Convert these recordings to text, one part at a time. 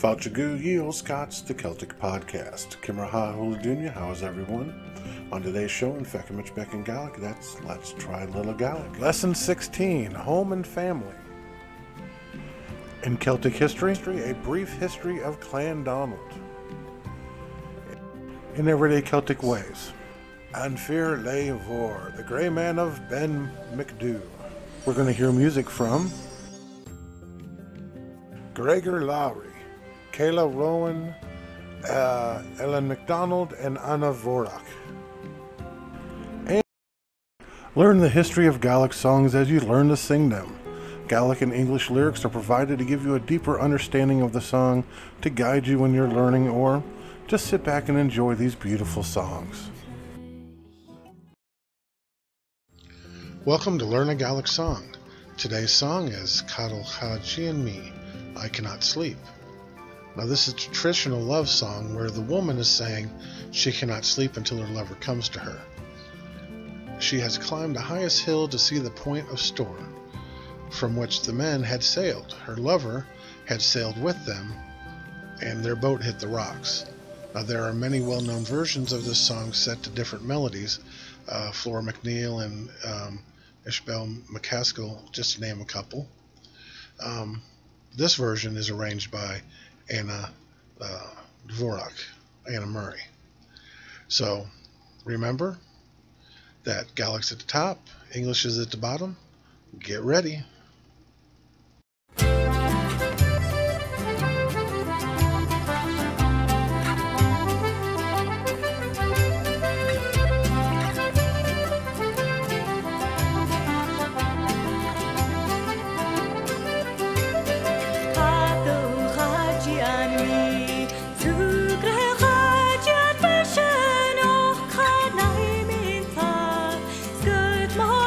Feuchamaich ye Olde Scots the Celtic podcast. Kimraha Huladunya, how is everyone? On today's show in Feuchamaich, Beagan, Gaidhlig, that's Let's Try Little Gaidhlig. Lesson 16, Home and Family. In Celtic history, a brief history of Clan Donald. In everyday Celtic ways. Anfir Le Vor, the Grey Man of Ben macdui. We're going to hear music from Gregor Lowry, Kayla Rowan, Ellen MacDonald, and Anna Vorak. And learn the history of Gaelic songs as you learn to sing them. Gaelic and English lyrics are provided to give you a deeper understanding of the song, to guide you when you're learning, or just sit back and enjoy these beautiful songs. Welcome to Learn a Gaelic Song. Today's song is Cadal Chaji and Me, I Cannot Sleep. Now this is a traditional love song where the woman is saying she cannot sleep until her lover comes to her. She has climbed the highest hill to see the point of storm, from which the men had sailed. Her lover had sailed with them, and their boat hit the rocks. Now there are many well-known versions of this song set to different melodies. Flora McNeil and Ishbel McCaskill, just to name a couple. This version is arranged by Anna Dvorak, Anna Murray. So remember that Gaelic's at the top, English is at the bottom. Get ready. Good morning,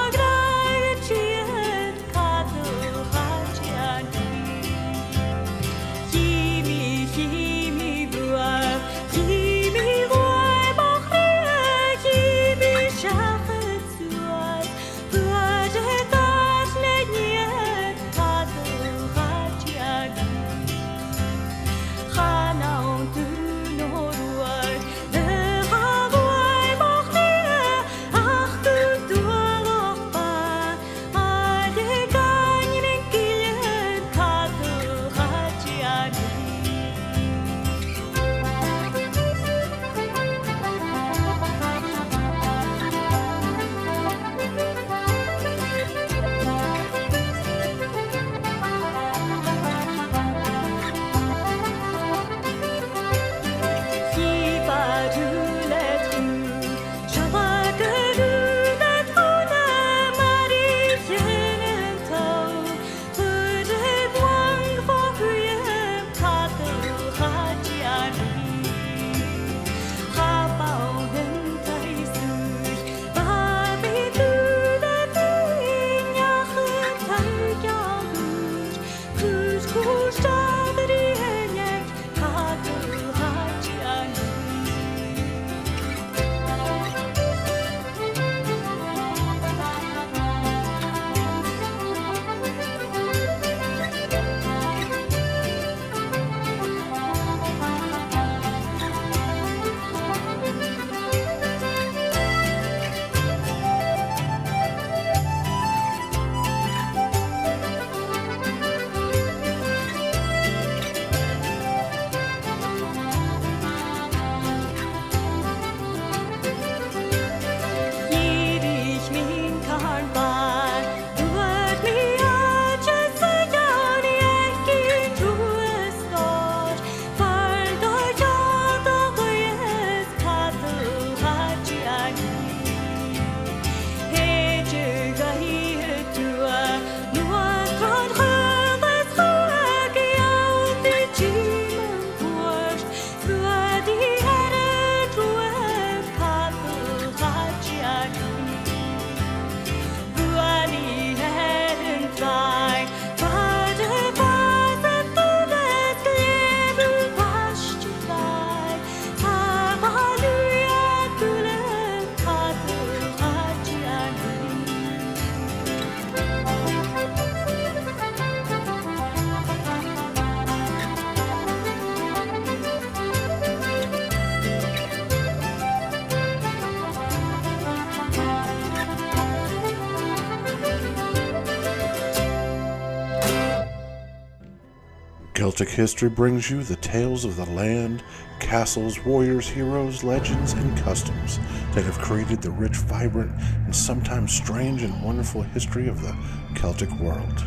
Celtic history brings you the tales of the land, castles, warriors, heroes, legends, and customs that have created the rich, vibrant, and sometimes strange and wonderful history of the Celtic world.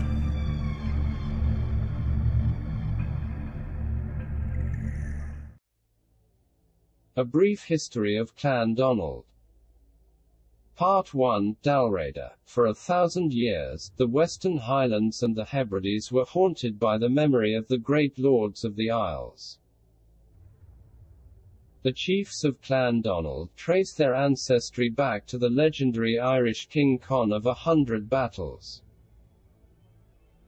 A brief history of Clan Donald. Part 1, Dalriada. For 1,000 years, the Western Highlands and the Hebrides were haunted by the memory of the great lords of the Isles. The chiefs of Clan Donald trace their ancestry back to the legendary Irish King Con of 100 battles.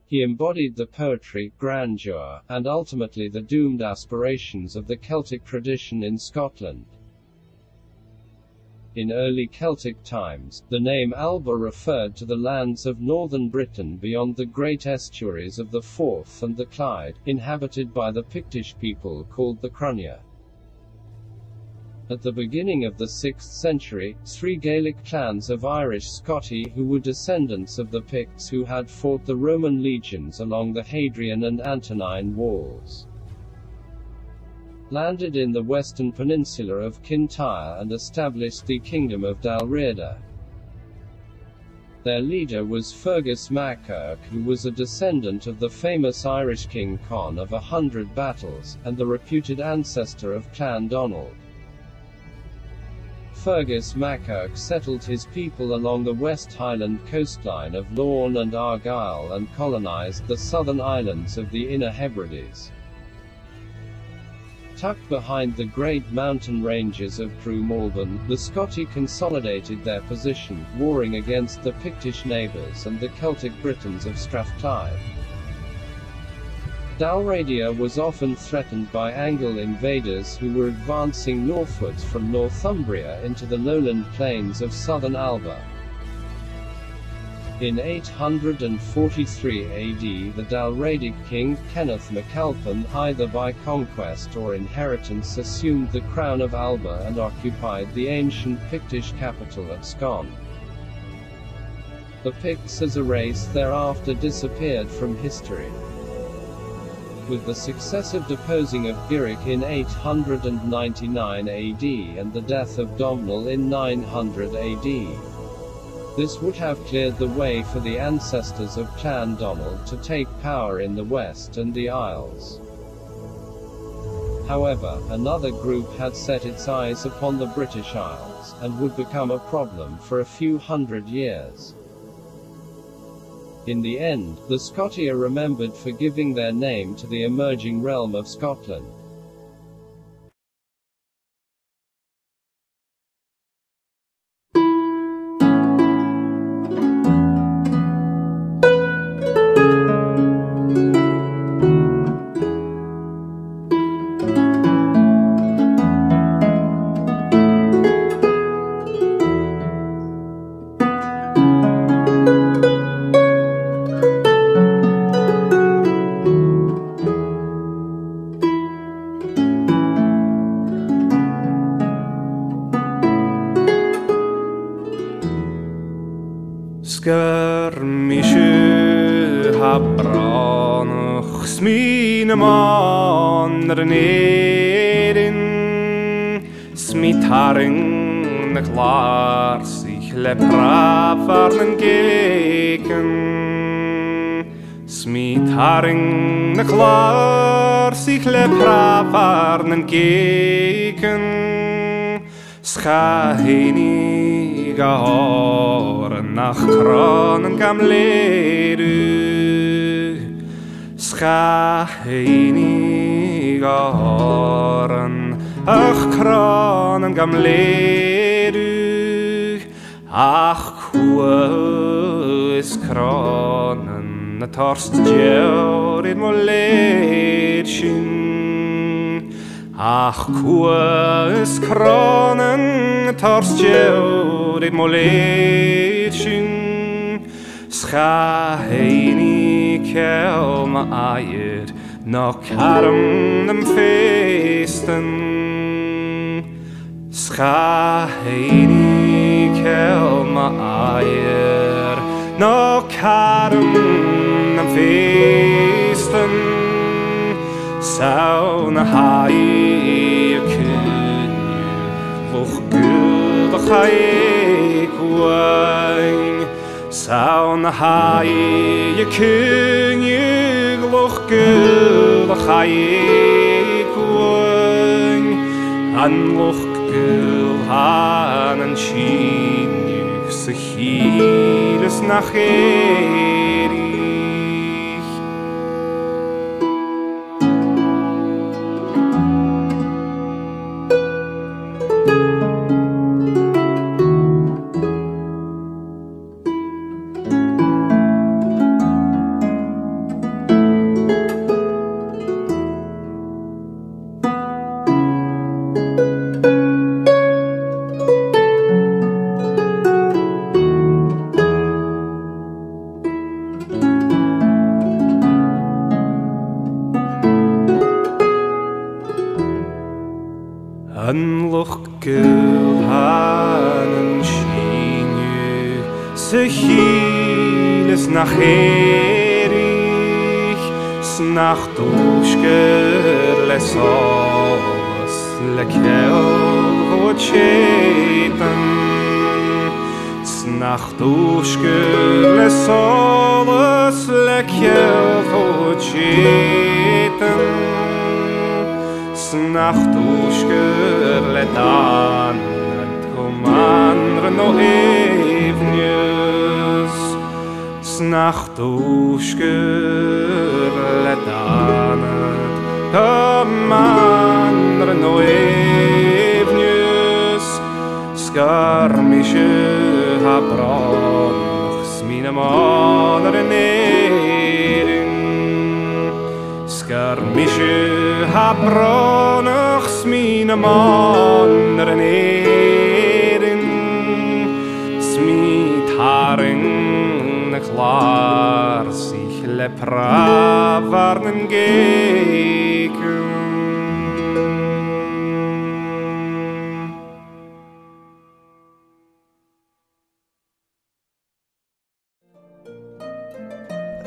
He embodied the poetry, grandeur, and ultimately the doomed aspirations of the Celtic tradition in Scotland. In early Celtic times, the name Alba referred to the lands of northern Britain beyond the great estuaries of the Forth and the Clyde, inhabited by the Pictish people called the Crunia. At the beginning of the 6th century, 3 Gaelic clans of Irish Scoti who were descendants of the Picts who had fought the Roman legions along the Hadrian and Antonine walls, landed in the western peninsula of Kintyre and established the Kingdom of Dalriada. Their leader was Feuchamaich, who was a descendant of the famous Irish King Con of 100 battles, and the reputed ancestor of Clan Donald. Feuchamaich settled his people along the West Highland coastline of Lorne and Argyll and colonised the southern islands of the Inner Hebrides. Tucked behind the great mountain ranges of True Malden, the Scoti consolidated their position, warring against the Pictish neighbours and the Celtic Britons of Strathclyde. Dalriada was often threatened by Anglo invaders who were advancing northwards from Northumbria into the lowland plains of southern Alba. In 843 AD, the Dalriadic king, Kenneth MacAlpin, either by conquest or inheritance assumed the crown of Alba and occupied the ancient Pictish capital at Scone. The Picts as a race thereafter disappeared from history. With the successive deposing of Gaidhlig in 899 AD and the death of Domhnall in 900 AD. This would have cleared the way for the ancestors of Clan Donald to take power in the West and the Isles. However, another group had set its eyes upon the British Isles, and would become a problem for a few hundred years. In the end, the Scoti are remembered for giving their name to the emerging realm of Scotland. Skirmische habranach smine man renerin smitaring na klar sich le pravarnen geken smitaring na klar sich le pravarnen geken schahini gahoren nach kranen gamleru schahini gahoren ach kranen gamleru ach kues kranen na torst djeur in moletschen ach kues kranen torst djeur in moletschen schahini kel ma aier no karm dem feesten schahini kel ma aier no karm dem feesten Saun hai kun loch gul hai kwain Saun hai kun loch gul hai kwain An loch gul han an chin se hiles nach Loch gul hanen shinju se hiles nach erich snacht ushker lesos lekel hochetan snacht ushker lesos lekel hochetan Snacht ushker letan komandre no evnius Snacht ushker letan komandre no evnius Skarmische habron smine manre nerin Skarmische habronach smine manre nerin smit haring klar sich lepra varnen geken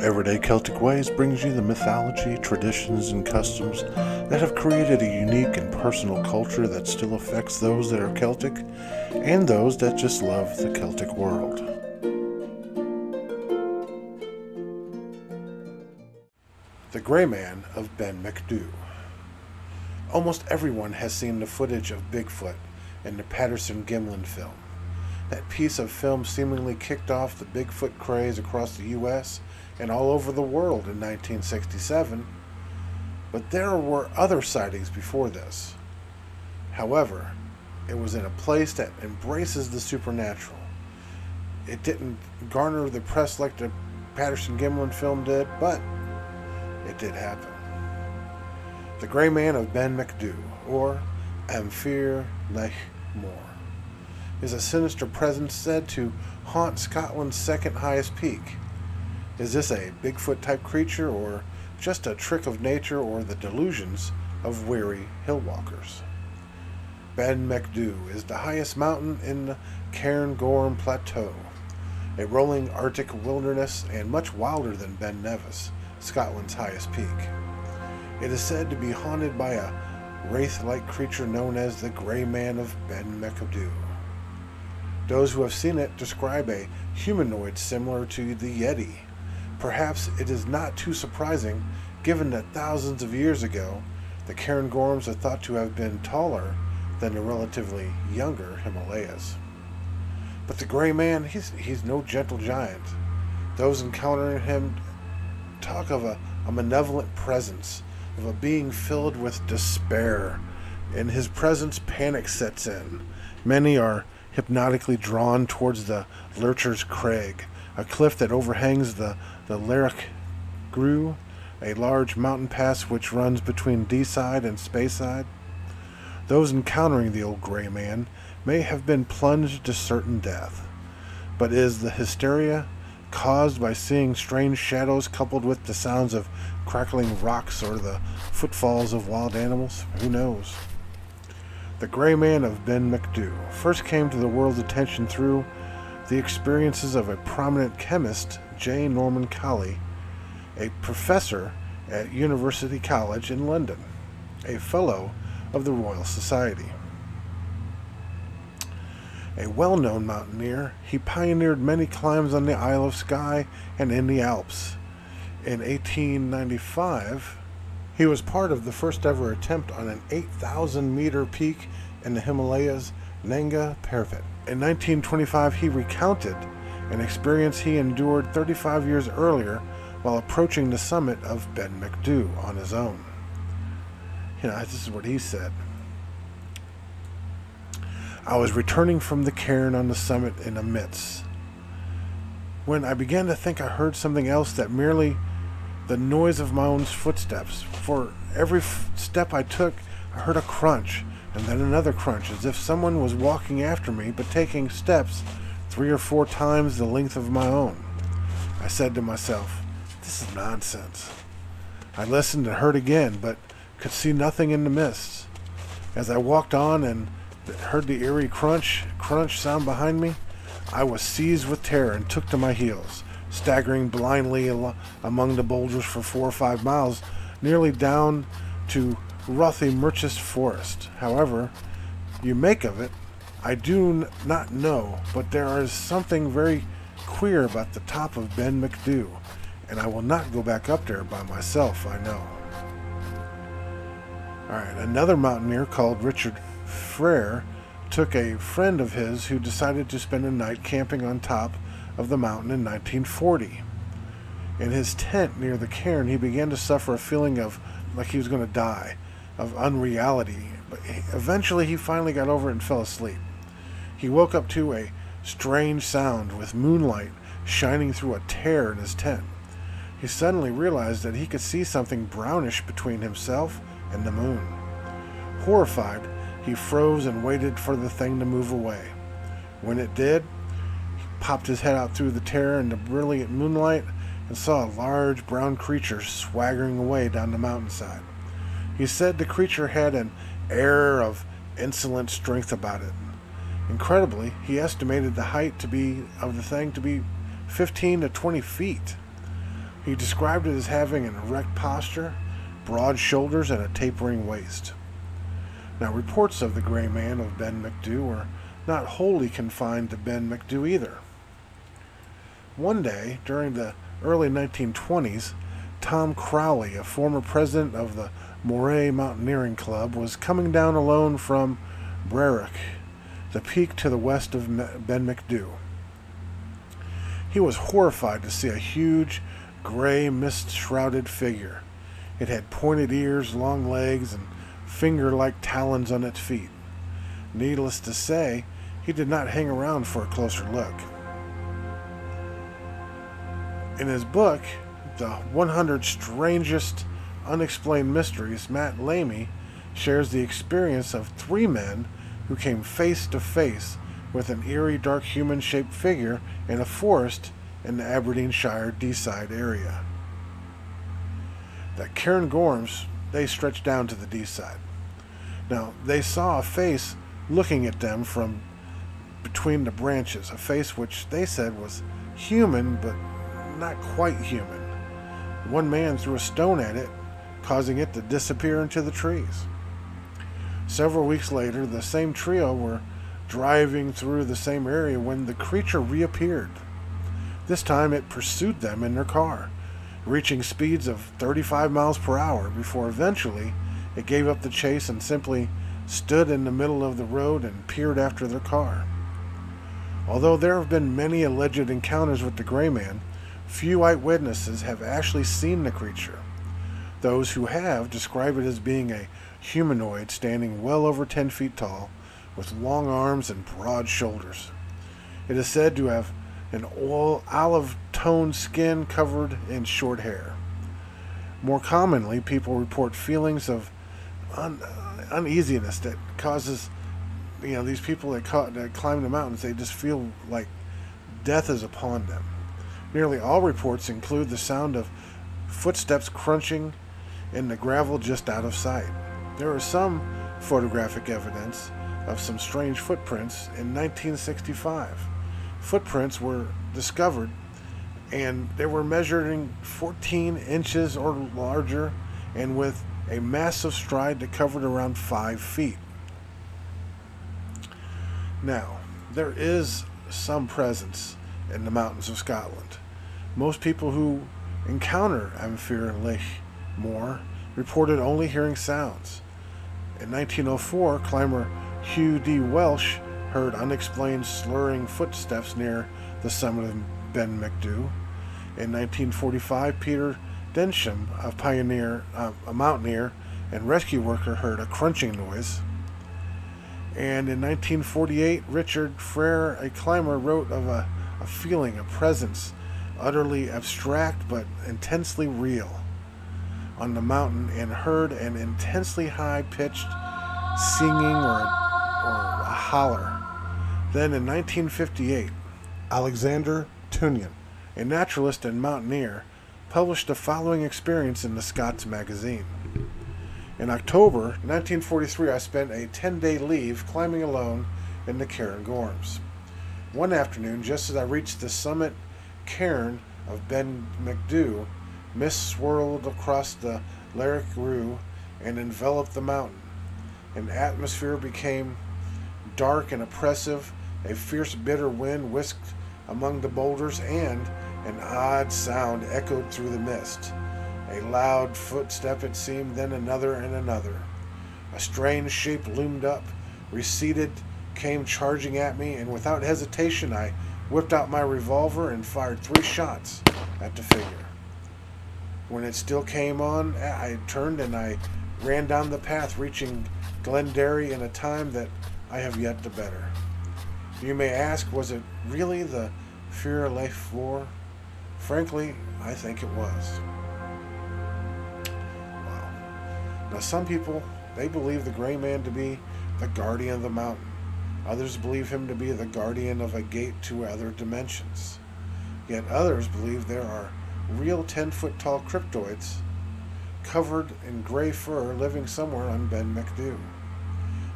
Everyday Celtic Ways brings you the mythology, traditions, and customs that have created a unique and personal culture that still affects those that are Celtic and those that just love the Celtic world. The Grey Man of Ben macdui. Almost everyone has seen the footage of Bigfoot in the Patterson-Gimlin film. That piece of film seemingly kicked off the Bigfoot craze across the U.S. and all over the world in 1967, but there were other sightings before this. However, it was in a place that embraces the supernatural. It didn't garner the press like the Patterson-Gimlin film did, but it did happen. The Grey Man of Ben macdui, or Amphir Lech Mor, is a sinister presence said to haunt Scotland's second highest peak. Is this a Bigfoot-type creature, or just a trick of nature, or the delusions of weary hillwalkers? Ben macdui is the highest mountain in the Cairngorm Plateau, a rolling Arctic wilderness and much wilder than Ben Nevis, Scotland's highest peak. It is said to be haunted by a wraith-like creature known as the Grey Man of Ben macdui. Those who have seen it describe a humanoid similar to the Yeti. Perhaps it is not too surprising, given that thousands of years ago, the Cairngorms are thought to have been taller than the relatively younger Himalayas. But the Grey Man, he's no gentle giant. Those encountering him talk of a malevolent presence, of a being filled with despair. In his presence, panic sets in. Many are hypnotically drawn towards the Lurcher's Crag, a cliff that overhangs the Lerach Grew, a large mountain pass which runs between D-side and Speyside. Those encountering the old Grey Man may have been plunged to certain death. But is the hysteria caused by seeing strange shadows coupled with the sounds of crackling rocks or the footfalls of wild animals? Who knows? The Grey Man of Ben macdui first came to the world's attention through the experiences of a prominent chemist, J. Norman Colley, a professor at University College in London, a Fellow of the Royal Society. A well-known mountaineer, he pioneered many climbs on the Isle of Skye and in the Alps. In 1895, he was part of the first ever attempt on an 8,000-meter peak in the Himalayas, Nanga Parbat. In 1925, he recounted an experience he endured 35 years earlier while approaching the summit of Ben macdui on his own. This is what he said. I was returning from the cairn on the summit in a mist, when I began to think I heard something else than merely the noise of my own footsteps. For every step I took, I heard a crunch, and then another crunch, as if someone was walking after me, but taking steps 3 or 4 times the length of my own. I said to myself, this is nonsense. I listened and heard again, but could see nothing in the mist. As I walked on and heard the eerie crunch sound behind me, I was seized with terror and took to my heels, staggering blindly among the boulders for 4 or 5 miles, nearly down to Rothy-Murchis Forest. However you make of it, I do not know, but there is something very queer about the top of Ben macdui, and I will not go back up there by myself, I know. Alright, another mountaineer called Richard Frere took a friend of his who decided to spend a night camping on top of the mountain in 1940. In his tent near the cairn, he began to suffer a feeling of like he was going to die, of unreality, but eventually he finally got over it and fell asleep. He woke up to a strange sound with moonlight shining through a tear in his tent. He suddenly realized that he could see something brownish between himself and the moon. Horrified, he froze and waited for the thing to move away. When it did, he popped his head out through the tear in the brilliant moonlight and saw a large brown creature swaggering away down the mountainside. He said the creature had an air of insolent strength about it. Incredibly, he estimated the height of the thing to be 15 to 20 feet. He described it as having an erect posture, broad shoulders, and a tapering waist. Now, reports of the Grey Man of Ben macdui were not wholly confined to Ben macdui either. One day, during the early 1920s, Tom Crowley, a former president of the Moray Mountaineering Club, was coming down alone from Brarach, the peak to the west of Ben macdui. He was horrified to see a huge, gray, mist-shrouded figure. It had pointed ears, long legs, and finger-like talons on its feet. Needless to say, he did not hang around for a closer look. In his book, The 100 Strangest Unexplained Mysteries, Matt Lamy shares the experience of 3 men who came face to face with an eerie, dark, human-shaped figure in a forest in the Aberdeenshire Deeside area. The Cairngorms, they stretched down to the Deeside. Now, they saw a face looking at them from between the branches, a face which they said was human, but not quite human. One man threw a stone at it, causing it to disappear into the trees. Several weeks later, the same trio were driving through the same area when the creature reappeared. This time it pursued them in their car, reaching speeds of 35 miles per hour before eventually it gave up the chase and simply stood in the middle of the road and peered after their car. Although there have been many alleged encounters with the Grey Man, few eyewitnesses have actually seen the creature. Those who have describe it as being a humanoid standing well over 10 feet tall, with long arms and broad shoulders. It is said to have an olive-toned skin covered in short hair. More commonly, people report feelings of uneasiness that causes, these people that climb the mountains, they just feel like death is upon them. Nearly all reports include the sound of footsteps crunching in the gravel just out of sight. There is some photographic evidence of some strange footprints in 1965. Footprints were discovered and they were measuring 14 inches or larger, and with a massive stride that covered around 5 feet. Now, there is some presence in the mountains of Scotland. Most people who encounter Feuchamaich Moor reported only hearing sounds. In 1904, climber Hugh D. Welsh heard unexplained slurring footsteps near the summit of Ben Macdui. In 1945, Peter Densham, a mountaineer and rescue worker, heard a crunching noise. And in 1948, Richard Frere, a climber, wrote of a feeling, a presence, utterly abstract but intensely real, on the mountain, and heard an intensely high-pitched singing or a holler. Then in 1958, Alexander Tunyon, a naturalist and mountaineer, published the following experience in the Scots magazine. In October 1943, I spent a 10-day leave climbing alone in the Cairngorms. One afternoon, just as I reached the summit cairn of Ben Macdui, mist swirled across the Lerich Rue and enveloped the mountain. An atmosphere became dark and oppressive. A fierce, bitter wind whisked among the boulders, and an odd sound echoed through the mist. A loud footstep, it seemed, then another and another. A strange shape loomed up, receded, came charging at me, and without hesitation I whipped out my revolver and fired 3 shots at the figure. When it still came on, I turned and I ran down the path, reaching Glenderry in a time that I have yet to better. You may ask, was it really the Feuchamaich Moor? Frankly, I think it was. Wow. Now, some people, they believe the Gray Man to be the guardian of the mountain. Others believe him to be the guardian of a gate to other dimensions. Yet others believe there are real 10-foot tall cryptoids covered in gray fur living somewhere on Ben Macdui.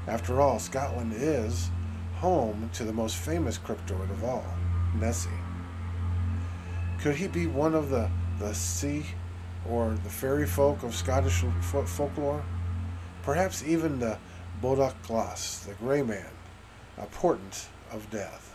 After all, Scotland is home to the most famous cryptoid of all, Nessie. Could he be one of the sea or the fairy folk of Scottish folklore? Perhaps even the Bodach Glas, the Grey Man, a portent of death.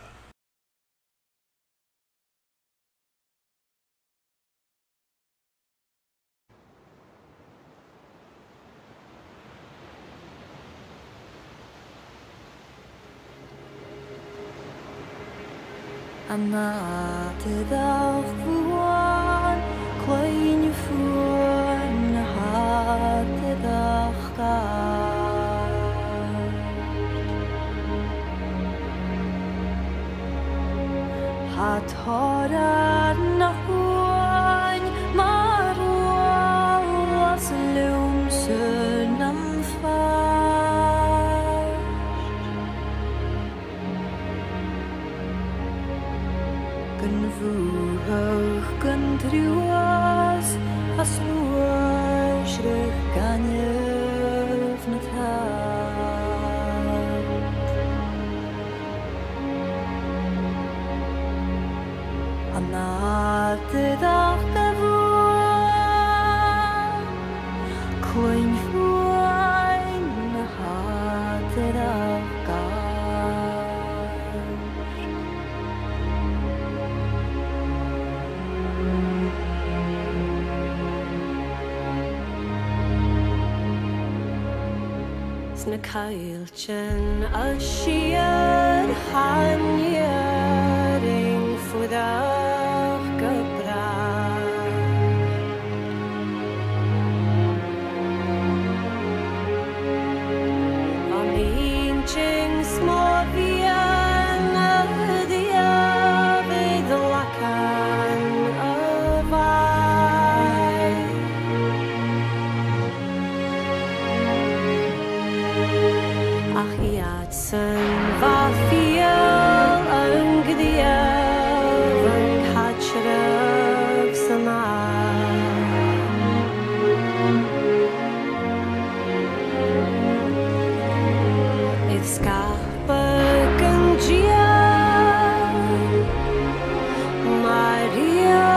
Anna te dach fuan, Quain fuan, ha te dach gar. Ha thora na fuan, mar was lum sun am far. Gan fwhwch gan driwas, a slwys rych gan yf na tad. A na dydach gyfwan, Cwain fwain na ha dydach gar. Na cailchin a siar hanyaring fwydach gybrach. Am un jing smoddian a ddiafydd lacan y fai. Ach iad sy'n fathiol yn gyddiaf yn cadref sy'n Idd sgabag yn gian, Maria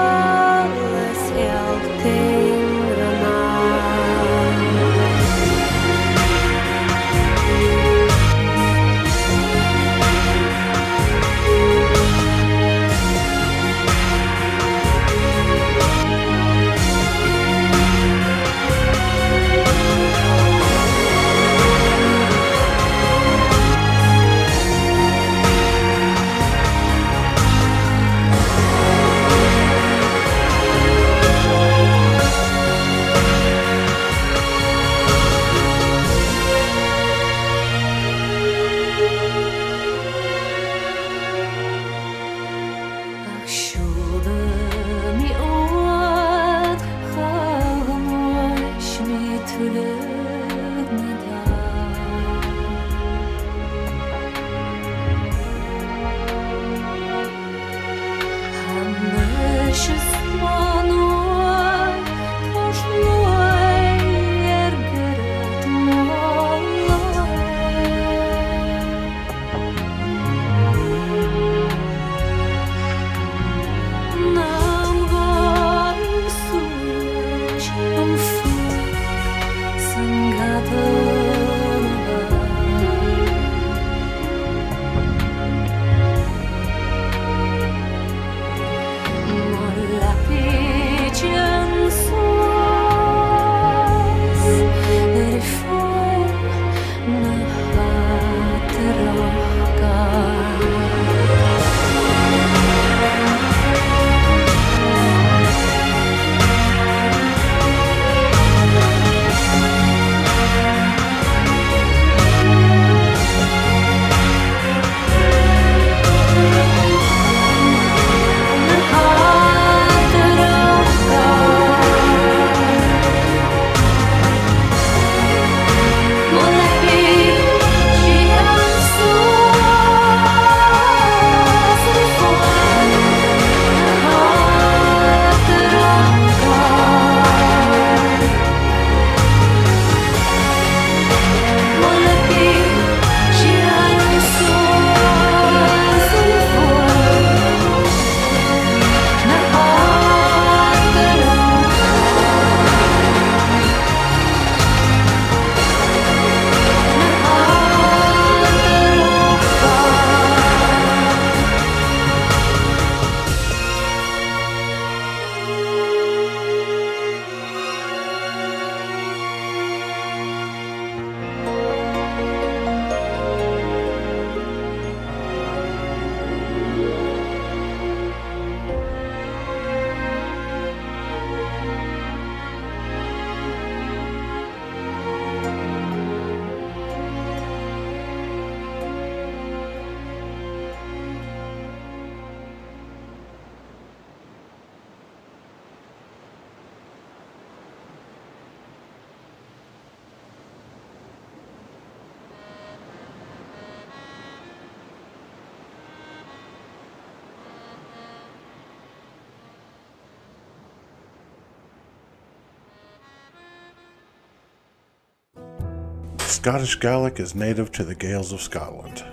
Scottish Gaelic is native to the Gaels of Scotland.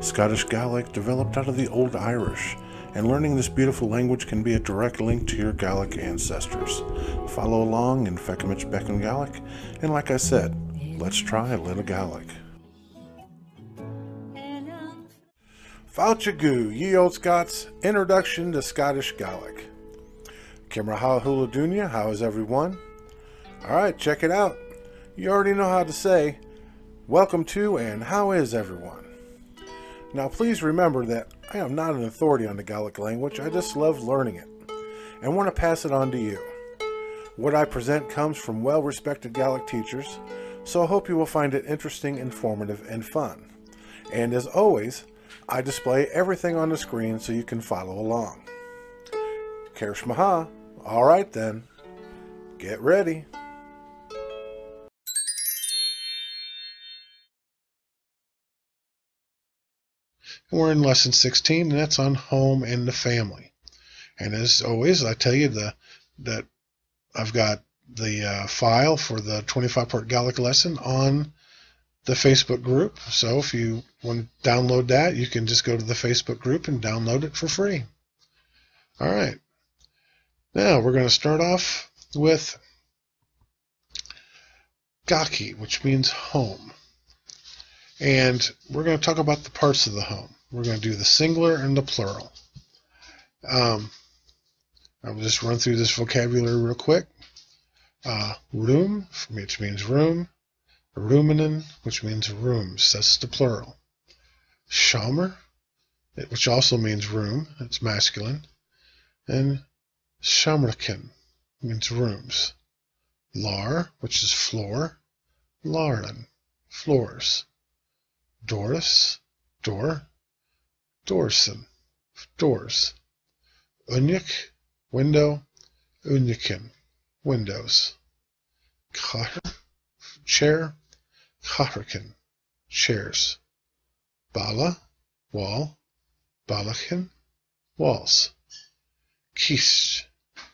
Scottish Gaelic developed out of the Old Irish, and learning this beautiful language can be a direct link to your Gaelic ancestors. Follow along in Feuchamaich Beagan Gaelic, and like I said, let's try a little Gaelic. Fauchagu, ye old Scots, Introduction to Scottish Gaelic. Kimra hula dunya, how is everyone? Alright, check it out. You already know how to say, welcome to and how is everyone? Now please remember that I am not an authority on the Gaelic language, I just love learning it, and want to pass it on to you. What I present comes from well-respected Gaelic teachers, so I hope you will find it interesting, informative, and fun. And as always, I display everything on the screen so you can follow along. Feuchamaich. Alright then, get ready. We're in lesson 16, and that's on home and the family. And as always, I tell you that I've got the file for the 25-part Gaelic lesson on the Facebook group. So if you want to download that, you can just go to the Facebook group and download it for free. All right. Now we're going to start off with Gaki, which means home. And we're going to talk about the parts of the home. We're going to do the singular and the plural. I'll just run through this vocabulary real quick. Room, which means room. Roominen, which means rooms. That's the plural. Schamer, which also means room. It's masculine. And Schamerken means rooms. Lar, which is floor. Laren, floors. Doris, door. Dorsen, doors. Unyk, window. Unyiken, windows. Chair, chair. Chairken, chairs. Bala, wall. Balachen, walls. Kist,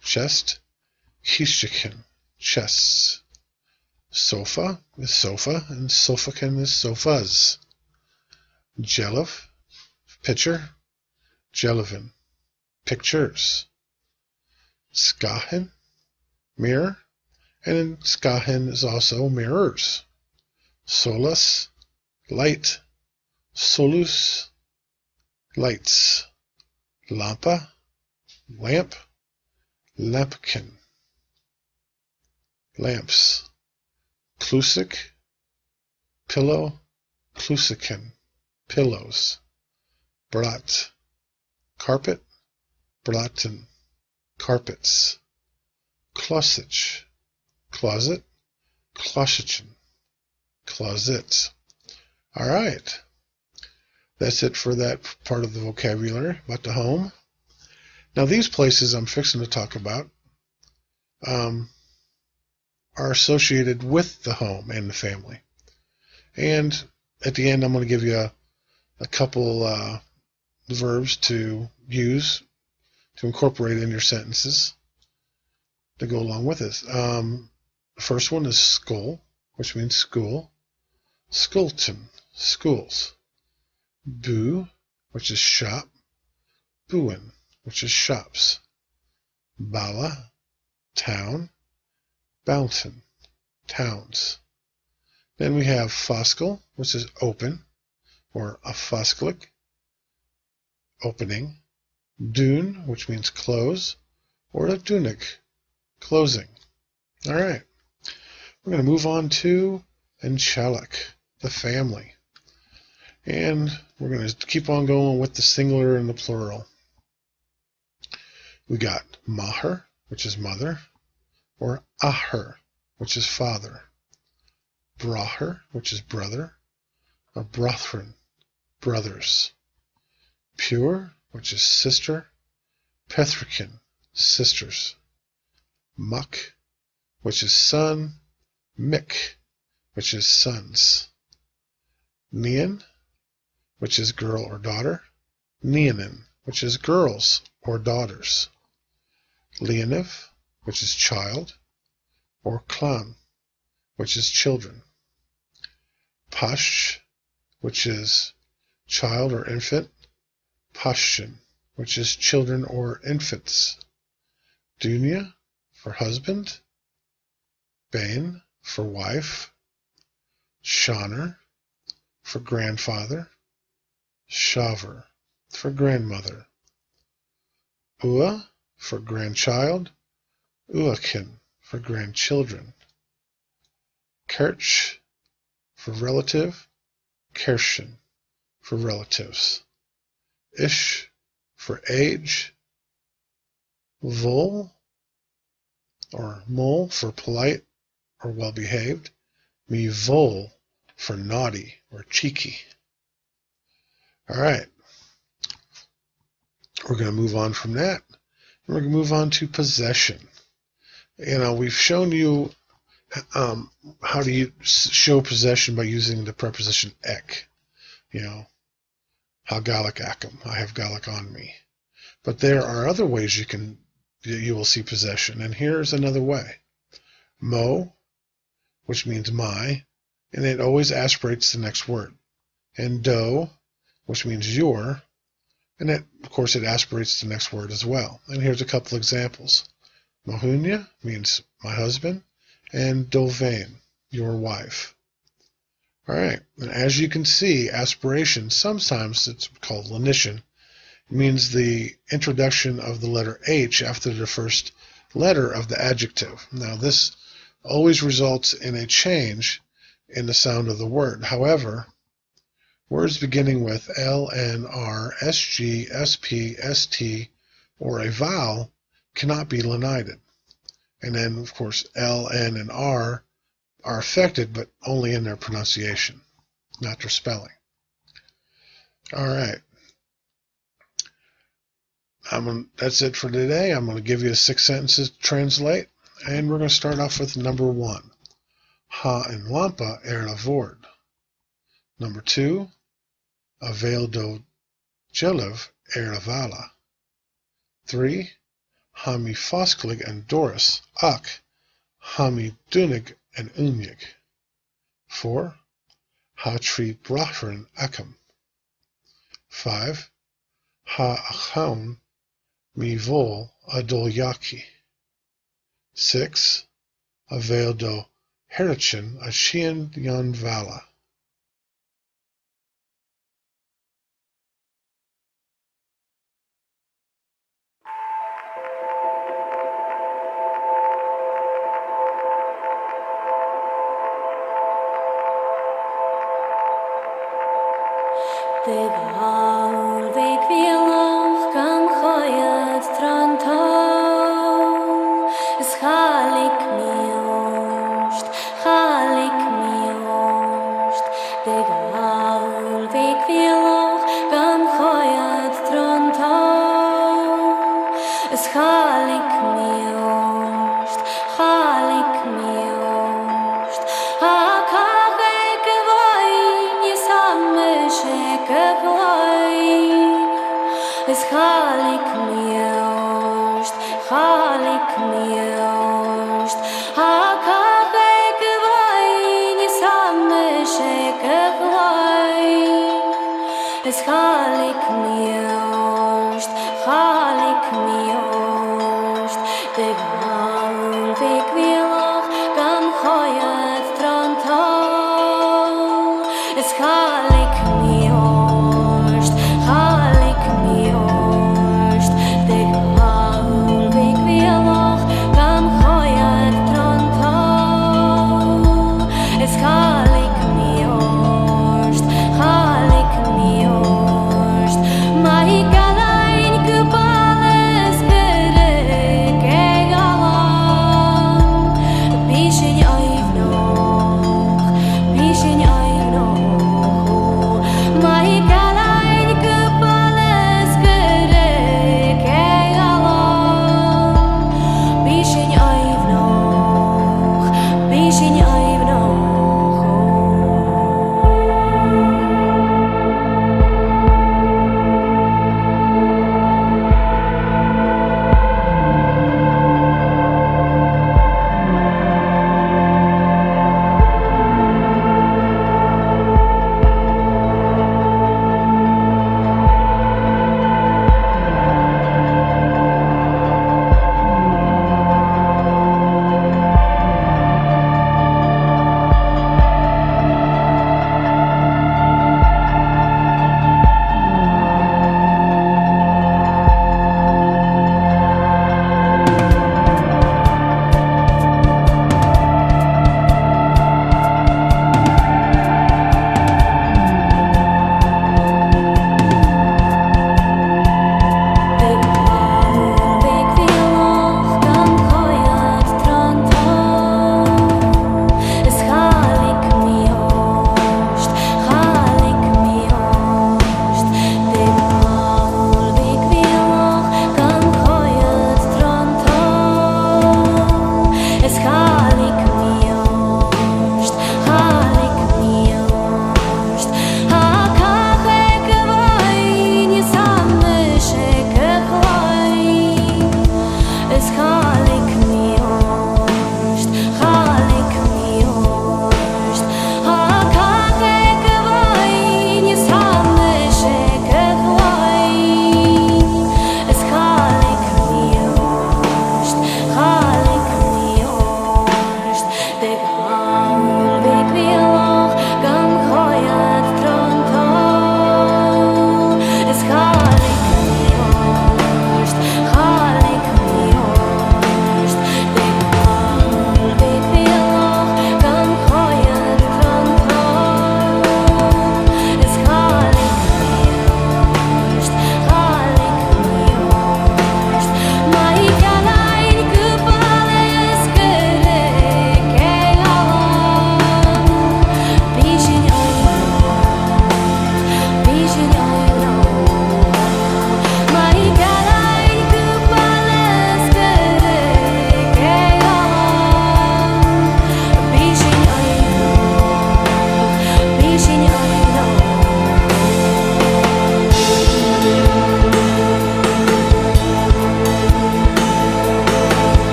chest. Kistchen, chests. Sofa is sofa, and sofaken is sofas. Jelliv, picture. Jellivin, pictures. Skahen, mirror, and skahen is also mirrors. Solus, light. Solus, lights. Lampa, lamp. Lampkin, lamps. Klusik, pillow. Klusiken, pillows. Brat, carpet. Braten, carpets. Klosich, closet. Klosichin, closet. All right. That's it for that part of the vocabulary about the home. Now these places I'm fixing to talk about are associated with the home and the family. And at the end I'm going to give you a couple verbs to use to incorporate in your sentences to go along with this. The first one is skol, which means school. Skulton, schools. Bu, which is shop. Buin, which is shops. Bala, town. Bountain, towns. Then we have foskel, which is open, or a fosklik, opening. Dune, which means close, or a dunik, closing. All right. We're going to move on to Enchalak, the family. And we're going to keep on going with the singular and the plural. We got Maher, which is mother, or Aher, which is father. Braher, which is brother, or Brothrin, brothers. Pure, which is sister. Pethrikin, sisters. Muck, which is son. Mick, which is sons. Nian, which is girl or daughter. Nianin, which is girls or daughters. Leoniv, which is child, or clan, which is children. Pash, which is child or infant. Pashtin, which is children or infants. Dunya, for husband. Bain, for wife. Shaner, for grandfather. Shaver, for grandmother. Ua, for grandchild. Uakin, for grandchildren. Kerch, for relative. Kershin, for relatives. Ish, for age. Vol, or mol, for polite or well-behaved. Mi vol, for naughty or cheeky. All right. We're going to move on from that. We're going to move on to possession. We've shown you how to show possession by using the preposition ek. Ha Gaidhlig acum, I have Gaidhlig on me. But there are other ways you will see possession, and here's another way. Mo, which means my, and it always aspirates the next word. And do, which means your, and of course it aspirates the next word as well. And here's a couple examples. Mohunya means my husband, and Dovain, your wife. All right, and as you can see, aspiration, sometimes it's called lenition, means the introduction of the letter H after the first letter of the adjective. Now this always results in a change in the sound of the word. However, words beginning with L, N, R, S, G, S, P, S, T, or a vowel cannot be lenited. And then, of course, L, N, and R are affected, but only in their pronunciation, not their spelling. All right. That's it for today. I'm going to give you 6 sentences to translate, and we're going to start off with number 1. Ha and lampa la vord. Number 2. Avail do jelev la vala. 3. Ha mi fosklig and Doris ak. Ha mi dunig and umig. 4. Ha tri brachrin acum. 5. Ha achaun mi vol adolyaki. 6. Avail do herichin ashian yon vala. My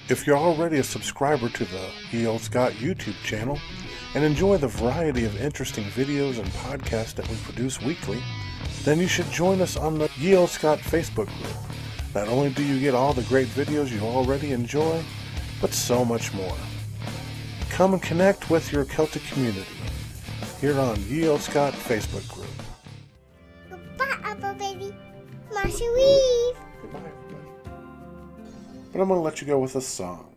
If you're already a subscriber to the Olde Scot YouTube channel and enjoy the variety of interesting videos and podcasts that we produce weekly, then you should join us on the Olde Scot Facebook group. Not only do you get all the great videos you already enjoy, but so much more. Come and connect with your Celtic community here on Olde Scot Facebook group. Goodbye, Apple Baby. Masha Weave. Goodbye, everybody. But I'm going to let you go with a song.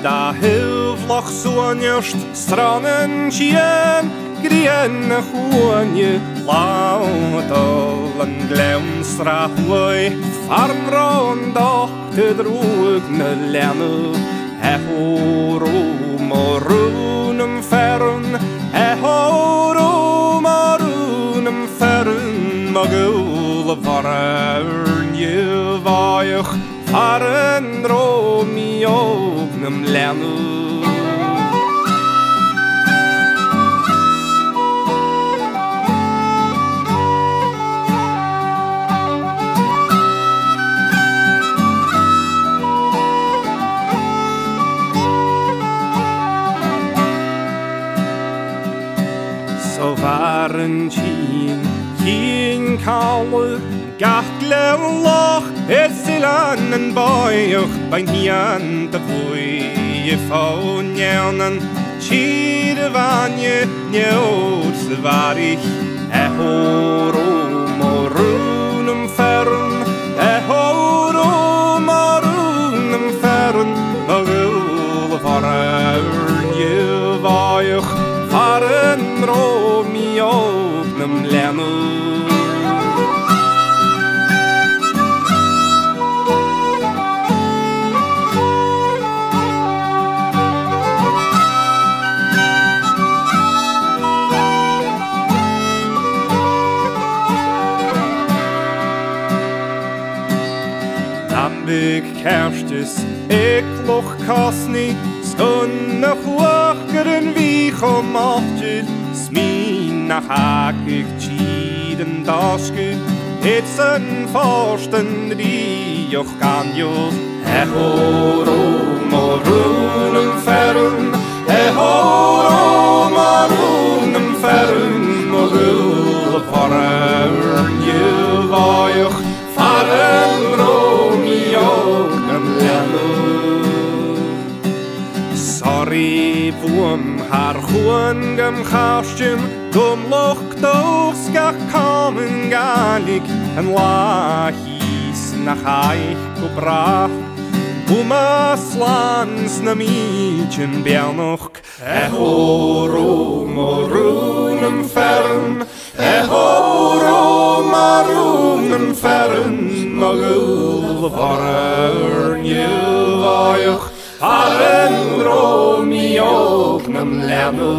Da huvlach sonjust stranen tjen grene hoanje lautal en glemstra hui farmron doch te drogne lenne horo morunum fern horo morunum fern magul varnje vaich faren dromi ognum lenne. Så waren tien kalle gachtle loch silan en boych bein hian de boy phone janen chide vanje neut var ich horo morunum fern horo morunum fern magul varn je vaich faren romi ognum lenne. Big kerstes ekloch kasni skunne chwachgeren wie chomachtjil smin nach hakig tjiden daske it's en forsten rioch kanjul horo morunum fern horo morunum fern mogul faren je vaich faren sorry boom har chuan gam chastim gum loch dos gach kamen galig en la his nach eich gebracht slans na mietjen belnoch horo morunum fern horo morunum fern magul varn je vaich faren romi ognum lenne